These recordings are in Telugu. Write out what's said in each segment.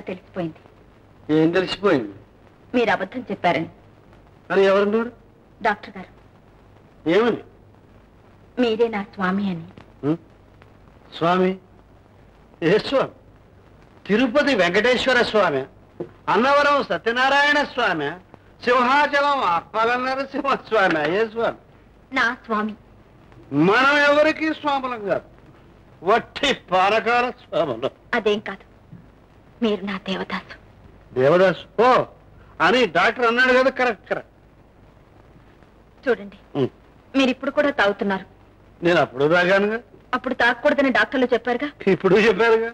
అంతా తెలిసిపోయింది. ఏం తెలిసిపోయింది? మీరు అబద్ధం చెప్పారని. అని ఎవరన్నారు? డాక్టర్ గారు. ఏమని? మీరే నా స్వామి అని. స్వామి? ఏ స్వామి? తిరుపతి వెంకటేశ్వర స్వామి, అన్నవరం సత్యనారాయణ స్వామి, సింహాచలం అప్పలన్నర సింహస్వామి. ఏ స్వామి? నా స్వామి. మనం ఎవరికి స్వాములం కాదు, వట్టి పానకాల స్వాములం. అదేం కాదు, మీరు నా దేవదాసు. దేవదాసు? ఓ అని డాక్టర్ అన్నాడు కదా. Correct correct. చూడండి, మీరు ఇప్పుడు కూడా తాగుతున్నారు. నేను అప్పుడు తాగానుగా. అప్పుడు తాగకూడదని డాక్టర్లు చెప్పారుగా. ఇప్పుడు చెప్పారుగా.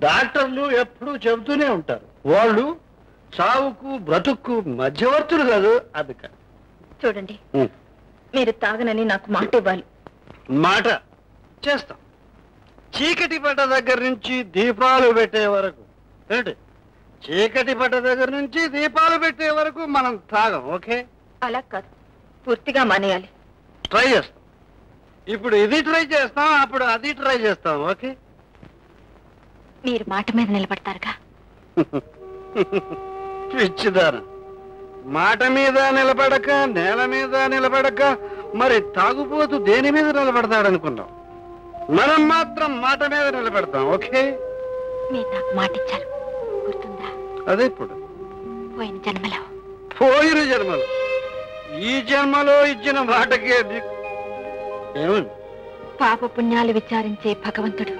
డాక్టర్లు ఎప్పుడూ చెబుతూనే ఉంటారు, వాళ్ళు చావుకు బ్రతుక్కు మధ్యవర్తులు కాదు. అది కాదు. చూడండి, మీరు తాగనని నాకు మాట ఇవ్వాలి. మాట చేస్తాం. చీకటి పట్ట దగ్గర నుంచి దీపాలు పెట్టే వరకు, ఏంటి, చీకటి పట్ట దగ్గర నుంచి దీపాలు పెట్టే వరకు మనం తాగం. ఓకే? అలా కాదు, పూర్తిగా మానేయాలి. ట్రై చేస్తాం. ఇప్పుడు ఇది ట్రై చేస్తాం, అప్పుడు అది ట్రై చేస్తాం. ఓకే? మీరు మాట మీద నిలబడతారుగా. పిచ్చిదాన, మాట మీద నిలబడక, నేల మీద నిలబడక, మరి తాగుపోతూ దేని మీద నిలబడతాడనుకున్నాం? మనం మాత్రం మాట మీద నిలబడతాం. ఓకే? మీరు నాకు మాట ఇచ్చారు, గుర్తుందా? అదే ఇప్పుడు పోయిన జన్మలో. పోయిన జన్మలో. ఈ జన్మలో ఇచ్చిన మాటకే ఏమని? పాప పుణ్యాలు విచారించే భగవంతుడు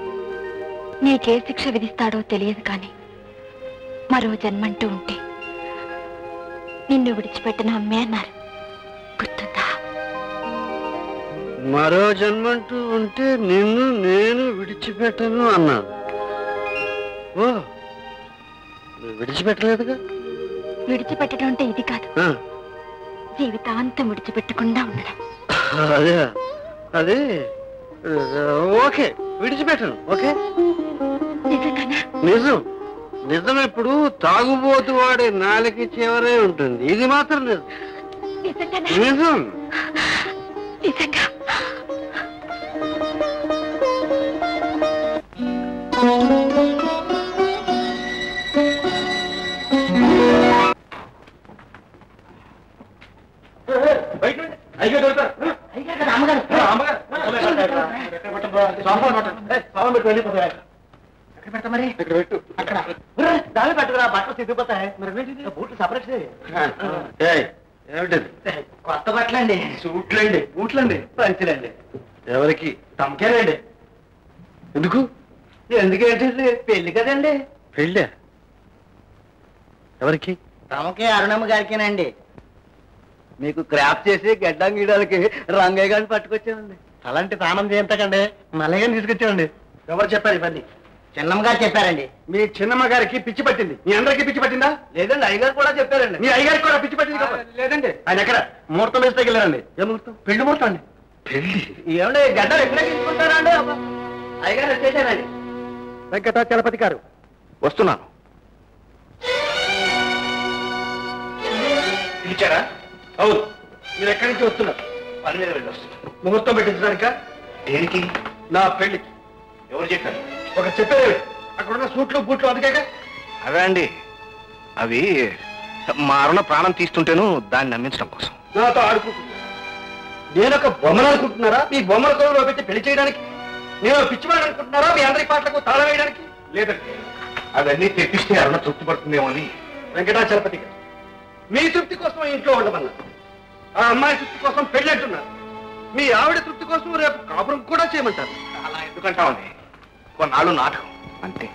నీకే శిక్ష విధిస్తాడో తెలియదు, కానీ మరో జన్మంటూ ఉంటే నిన్ను విడిచిపెట్టిన అమ్మే అన్నారు, గుర్తుందా? మరో జన్మంటూ ఉంటే నిన్ను నేను విడిచిపెట్టను అన్నాను. ఓ, విడిచిపెట్టలేదుగా. విడిచిపెట్టడం అంటే ఇది కాదు, జీవితాంతం విడిచిపెట్టకుండా ఉండడం. అదే అదే. ఓకే, విడిచిపెట్టను. ఓకే? నిజంగానా? నిజం. నిజం ఎప్పుడు తాగుబోతు వాడే నాలుగు చివరే ఉంటుంది. ఇది మాత్రం నిజం. నిజం. నిజంగా. పెట్టుకురా, బట్టలు సిద్ధిపోతాయి. బూట్లు సపరేట్ ఏమిటది? కొత్త బట్టలండి. సూట్లండి, బూట్లండి, పంచులండి. ఎవరికి? తమకేనండి. ఎందుకు? ఎందుకేంటండి, పెళ్లి కదండి. పెళ్ళా? ఎవరికి? తమకే, అరుణమ్మ గారికేనండి. మీకు క్రాప్ చేసి గడ్డం గీయడానికి రంగయ్య గారిని పట్టుకొచ్చామండి. అలాంటి ఆనందం ఎంతకండి? మల్లయ్యని తీసుకొచ్చామండి. ఎవరు చెప్పారు ఇవన్నీ? చిన్నమ్మ గారు చెప్పారండి. మీ చిన్నమ్మ గారికి పిచ్చి పట్టింది. మీ అందరికీ పిచ్చి పట్టిందా? లేదండి, అయ్యగారు కూడా చెప్పారండి. మీ అయ్యగారికి కూడా పిచ్చి పట్టింది కదా? లేదండి. ఆయన ఎక్కడ ముహూర్తం వేస్తే వెళ్ళారండి. ఏ ముహూర్తం? పెళ్లి ముహూర్తం అండి. పెళ్లి ఏమండి, గడ్డలు ఎక్కడ తీసుకుంటారా అండి? అయ్యగారు వచ్చేసారండి. వెంకటాచలపతి గారు వస్తున్నాను. పిలిచారా? అవును. మీరు ఎక్కడి నుంచి వస్తున్నారు? పని మీద వెళ్ళి వస్తున్నారు. ముహూర్తం పెట్టించడానిక? దేనికి? నా పెళ్లికి. ఎవరు చెప్పారు? ఒక చెప్పేది. అక్కడున్న సూట్లు బూట్లు అందుకేగా. అవే అండి, అవి మా అరుణ ప్రాణం తీస్తుంటేను దాన్ని నమ్మించడం కోసం. నాతో ఆడుకుంటున్నా. నేనొక బొమ్మలు అనుకుంటున్నారా? మీ బొమ్మల కొలువులో పెట్టి పెళ్లి చేయడానికి? నేను పిచ్చివాడు అనుకుంటున్నారా? మీ అందరి పాటలకు తాళం వేయడానికి? లేదండి, అవన్నీ తెప్పిస్తే అరుణ తృప్తి పడుతుందేమో అని. వెంకటాచలపతి గారు, మీ తృప్తి కోసం ఇంట్లో ఉండమన్నారు. ఆ అమ్మాయి తృప్తి కోసం పెళ్లి అంటున్నారు. మీ ఆవిడ తృప్తి కోసం రేపు కాపురం కూడా చేయమంటారు. అలా ఎందుకంటామండి, కొన్నాళ్ళు నాటకం అంతే.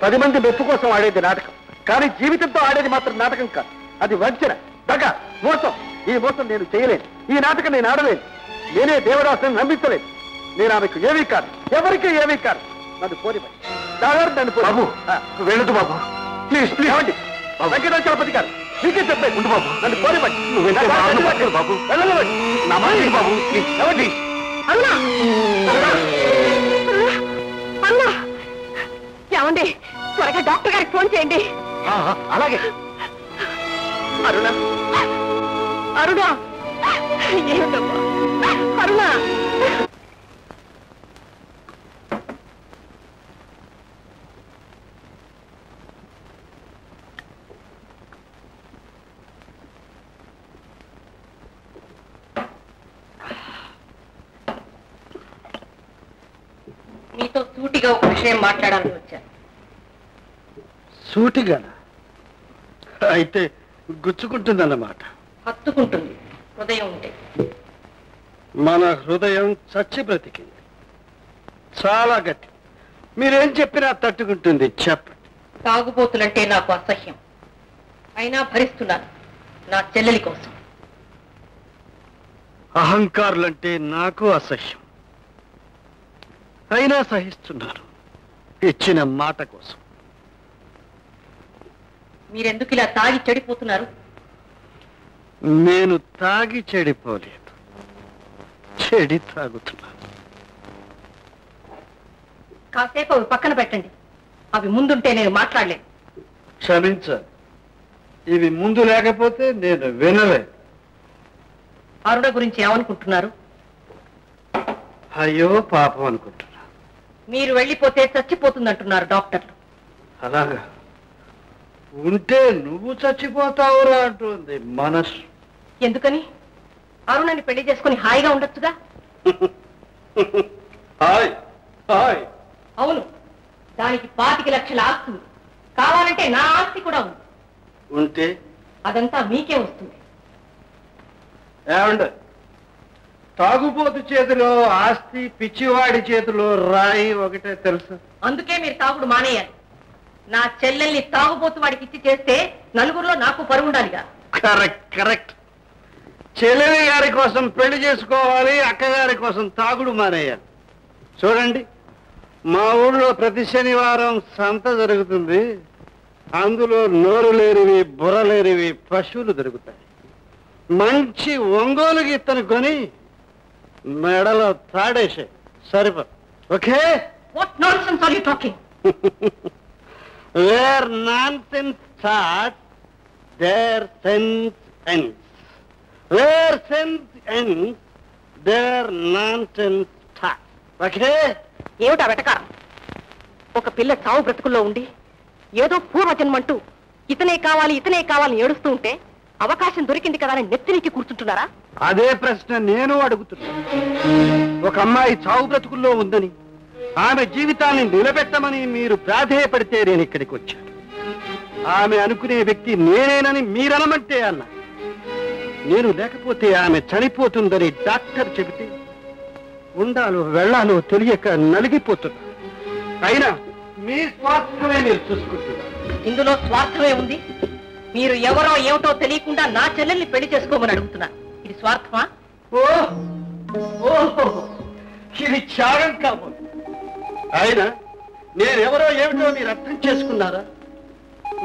10 మంది మెప్పు కోసం ఆడేది నాటకం, కానీ జీవితంతో ఆడేది మాత్రం నాటకం కాదు. అది వంచన, దగ, మోసం. ఈ మోసం నేను చేయలేను. ఈ నాటకం నేను ఆడలేను. నేనే దేవదాసుని నమ్మించలేదు. నేను ఆమెకు ఏమీ కాదు, ఎవరికి ఏమీ కాదు. నన్ను పోనిపై నన్ను బాబు వెళ్ళదు బాబు, ప్లీజ్ ప్లీజ్. ఏమండి వెంకటాచలపతి గారు, మీకే చెప్పే ఉండు బాబు, నన్ను పోనిపై బాబు. వెళ్ళలేవండి నా మాట బాబు, ప్లీజ్. ఏమండి ఏమండి, త్వరగా డాక్టర్ గారికి ఫోన్ చేయండి. అలాగే. అరుణ, అరుణ, ఏమిటమ్మా అరుణ? సూటిగా ఒక విషయం మాట్లాడాలని వచ్చాను. సూటిగా అయితే గుచ్చుకుంటుందన్నమాట. హత్తుకుంటుంది హృదయం ఉంటే. మన హృదయం చచ్చి బ్రతికింది, చాలా గట్టి. మీరేం చెప్పినా తట్టుకుంటుంది. చెప్పండి. తాగుబోతులంటే నాకు అసహ్యం, అయినా భరిస్తున్నాను నా చెల్లెలి కోసం. అహంకారులంటే నాకు అసహ్యం, అయినా సహిస్తున్నారు ఇచ్చిన మాట కోసం. మీరెందుకు ఇలా తాగి చెడిపోతున్నారు? నేను తాగి చెడిపోలేదు, చెడి తాగుతున్నాను. కాసేపు అవి పక్కన పెట్టండి, అవి ముందుంటే నేను మాట్లాడలేను. క్షమించాలి, ఇవి ముందు లేకపోతే నేను వినలేదు. అరుణ గురించి ఏమనుకుంటున్నారు? అయ్యో పాపం అనుకుంటున్నా. మీరు వెళ్ళిపోతే చచ్చిపోతుందంటున్నారు డాక్టర్లు. అలాగా ఉంటే నువ్వు చచ్చిపోతావురా అంటుంది మనసు. ఎందుకని? అరుణని పెళ్లి చేసుకుని హాయిగా ఉండొచ్చుగా. Hi hi. అవును, దానికి 25 లక్షల ఆస్తి ఉంది. కావాలంటే నా ఆస్తి కూడా ఉంది. ఉంటే అదంతా మీకే వస్తుంది. ఏమండి, తాగుబోతు చేతిలో ఆస్తి, పిచ్చివాడి చేతిలో రాయి ఒకటే తెలుసా? అందుకే మీరు తాగుడు మానేయాలి. నా చెల్లెల్ని తాగుబోతు వాడికి ఇచ్చి చేస్తే నలుగురిలో నాకు పరువు ఉండాలిగా. Correct correct. చెల్లెలి గారి కోసం పెళ్లి చేసుకోవాలి, అక్కగారి కోసం తాగుడు మానేయాలి. చూడండి, మా ఊళ్ళో ప్రతి శనివారం సంత జరుగుతుంది. అందులో నోరు లేనివి, బుర్ర లేనివి పశువులు దొరుకుతాయి. మంచి ఒంగోలు గిత్తను కొని మెడలో తాడేసే సరిపో. Okay? What nonsense are you talking? Where nonsense starts, there sense ends. Where sense ends, there nonsense starts. Okay? ఏమిటా వెటకారం? ఒక పిల్ల చావు బ్రతుకుల్లో ఉండి ఏదో పూర్వజన్మంటూ ఇతనే కావాలి ఇతనే కావాలని ఏడుస్తూ ఉంటే అవకాశం దొరికింది కదా అని నెత్తినికి కూర్చుంటున్నారా? అదే ప్రశ్న నేను అడుగుతున్నా. ఒక అమ్మాయి చావు బ్రతుకుల్లో ఉందని, ఆమె జీవితాన్ని నిలబెట్టమని మీరు ప్రాధేయపడితే నేను ఇక్కడికి వచ్చాను. ఆమె అనుకునే వ్యక్తి నేనేనని మీరనమంటే అన్నా. నేను లేకపోతే ఆమె చనిపోతుందని డాక్టర్ చెబితే ఉండాలో వెళ్ళాలో తెలియక నలిగిపోతున్నా. అయినా మీ స్వార్థమే మీరు చూసుకుంటున్నారు. ఇందులో స్వార్థమే ఉంది. మీరు ఎవరో ఏమిటో తెలియకుండా నా చెల్లెల్ని పెళ్లి చేసుకోమని అడుగుతున్నా. ఇది స్వార్థమా? ఓహో, ఇది త్యాగం కాబోదు. అయినా నేనెవరో ఏమిటో మీరు అర్థం చేసుకున్నారా?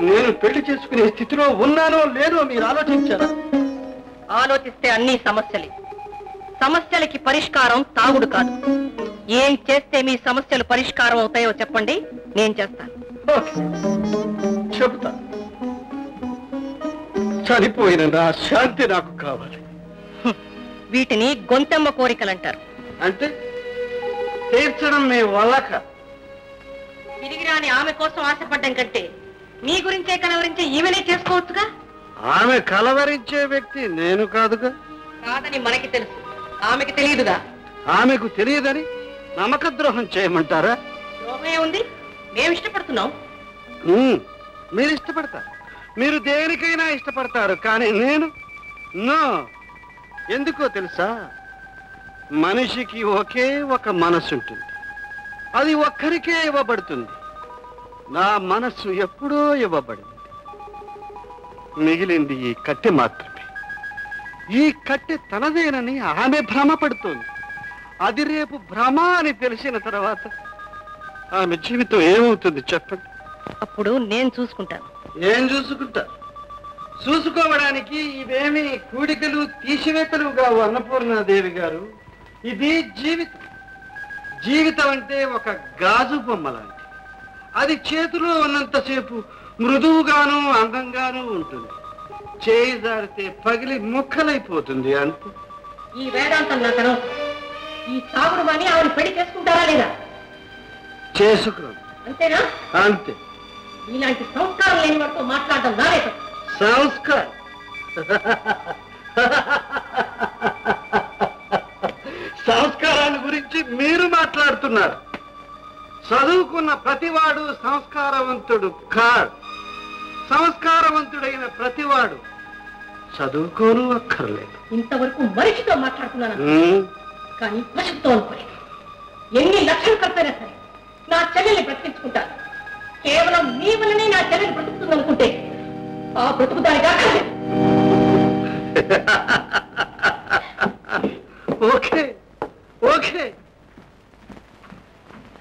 నేను పెళ్లి చేసుకునే స్థితిలో ఉన్నానో లేదో మీరు ఆలోచించారా? ఆలోచిస్తే అన్ని సమస్యలే. సమస్యలకి పరిష్కారం తాగుడు కాదు. ఏం చేస్తే మీ సమస్యలు పరిష్కారం అవుతాయో చెప్పండి, నేను చేస్తాను. చెబుతా. చనిపోయిన నా శాంతి నాకు కావాలి. వీటిని గొంతెమ్మ కోరికలంటారు. అంటే తీర్చడం మీ వల్లక. తిరిగిరాని ఆమె కోసం ఆశపడ్డం కంటే మీ గురించే కలవరించే ఈమెనే చేసుకోవచ్చుగా. ఆమె కలవరించే వ్యక్తి నేను కాదుగా. కాదని మనకి తెలుసు, ఆమెకి తెలియదుగా. ఆమెకు తెలియదని నమ్మక ద్రోహం చేయమంటారా? ద్రోహమే ఉంది. మేము ఇష్టపడుతున్నాం. మీరు ఇష్టపడతారు, మీరు దేనికైనా ఇష్టపడతారు. కానీ నేను నో. ఎందుకో తెలుసా? మనిషికి ఒకే ఒక మనసు ఉంటుంది, అది ఒక్కరికే ఇవ్వబడుతుంది. నా మనస్సు ఎప్పుడో ఇవ్వబడింది. మిగిలింది ఈ కట్టె మాత్రమే. ఈ కట్టె తనదేనని ఆమె భ్రమపడుతోంది. అది రేపు భ్రమ అని తెలిసిన తర్వాత ఆమె జీవితం ఏమవుతుంది చెప్పండి? అప్పుడు నేను చూసుకుంటాను. ఏం చూసుకుంటా? చూసుకోవడానికి ఇవేమి కూడికలు తీసివేతలుగా అన్నపూర్ణాదేవి గారు. ఇది జీవితం. జీవితం అంటే ఒక గాజు బొమ్మ లాంటి. అది చేతిలో ఉన్నంతసేపు మృదువుగాను అందంగాను ఉంటుంది. చేయి జారితే పగిలి ముక్కలైపోతుంది. అంతే. ఈ వేదాంతం నాకు అనవసరం. ఈ తాగుడు అని ఆవిడ పెళ్లి చేసుకుంటారా లేదా? చేసుకో. అంతేనా? అంతే. ఇలాంటి సంస్కారం లేని వాడితో మాట్లాడడం రాలేదు. సంస్కారం సంస్కారాన్ని గురించి మీరు మాట్లాడుతున్నారు. చదువుకున్న ప్రతివాడు సంస్కారవంతుడు కాడు. సంస్కారవంతుడైన ప్రతివాడు చదువుకోను అక్కర్లేదు. ఇంతవరకు మనిషితో మాట్లాడుతున్నాను కానీ పశువుతో అనుకోలేదు. ఎన్ని లక్షలు ఖర్చైనా సరే నా చెల్లెల్ని బ్రతికించుకుంటాను. కేవలం నీ వల్లనే నా చెల్లెలు బ్రతుకుతుంది అనుకుంటే ఆ బ్రతుకుదానిగా ఓకే ఓకే